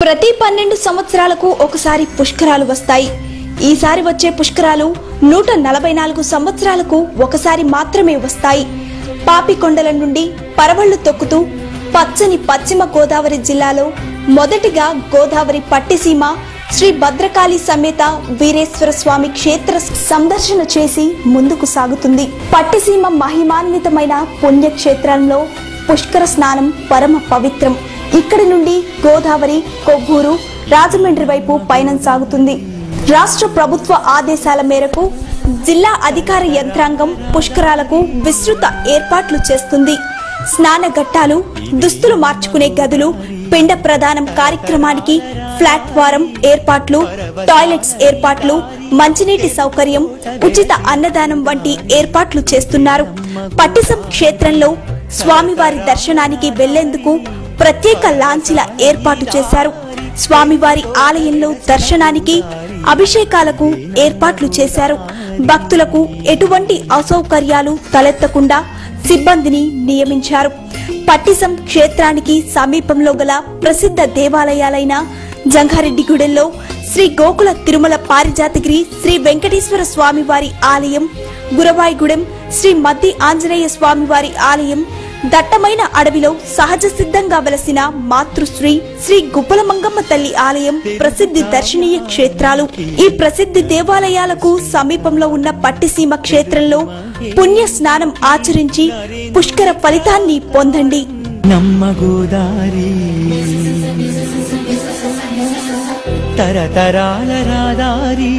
ప్రతి 12 సంవత్సరాలకు ఒకసారి పుష్కరాలు వస్తాయి. ఈసారి వచ్చే పుష్కరాలు 144 సంవత్సరాలకు ఒకసారి మాత్రమే వస్తాయి. పాపికొండల నుండి పరవళ్లు తొక్కుతూ పచ్చని పశ్చిమ గోదావరి జిల్లాలో మొదటిగా గోదావరి పట్టిసీమ శ్రీ భద్రకాళి సమేత వీరేశ్వర స్వామి క్షేత్ర సందర్శన చేసి ముందుకు సాగుతుంది. పట్టిసీమ మహిమాన్వితమైన పుణ్యక్షేత్రంలో పుష్కర స్నానం పరమ పవిత్రం. ఇక్కడి నుండి గోదావరి కొవ్వూరు రాజమండ్రి వైపు పయనం సాగుతుంది. రాష్ట్ర ప్రభుత్వ ఆదేశాల మేరకు జిల్లా అధికార యంత్రాంగం పుష్కరాలకు విస్తృత ఏర్పాట్లు చేస్తుంది. స్నాన ఘట్టాలు, దుస్తులు మార్చుకునే గదులు, పిండ ప్రదానం కార్యక్రమానికి ప్లాట్ఫారం ఏర్పాట్లు, టాయిలెట్స్ ఏర్పాట్లు, మంచినీటి సౌకర్యం, ఉచిత అన్నదానం వంటి ఏర్పాట్లు చేస్తున్నారు. పట్టిసం క్షేత్రంలో స్వామివారి దర్శనానికి వెళ్లేందుకు ప్రత్యేక లాంఛీల ఏర్పాటు చేశారు. స్వామివారి ఆలయంలో దర్శనానికి, అభిషేకాలకు ఏర్పాట్లు చేశారు. భక్తులకు ఎటువంటి అసౌకర్యాలు తలెత్తకుండా సిబ్బందిని నియమించారు. పట్టిసం క్షేత్రానికి సమీపంలో గల ప్రసిద్ధ దేవాలయాలైన జంగారెడ్డిగూడెంలో శ్రీ గోకుల తిరుమల పారిజాతగిరి శ్రీ వెంకటేశ్వర స్వామివారి ఆలయం, గురవాయిగూడెం శ్రీ మద్ది ఆంజనేయ స్వామివారి ఆలయం, దట్టమైన అడవిలో సహజ సిద్ధంగా వెలసిన మాతృశ్రీ శ్రీ గుబ్బలమంగమ్మ తల్లి ఆలయం ప్రసిద్ధి దర్శనీయ క్షేత్రాలు. ఈ ప్రసిద్ధి దేవాలయాలకు సమీపంలో ఉన్న పట్టిసీమ క్షేత్రంలో పుణ్య స్నానం ఆచరించి పుష్కర ఫలితాన్ని పొందండి. నమ్మ గోదారి తరతరాల రాదారి.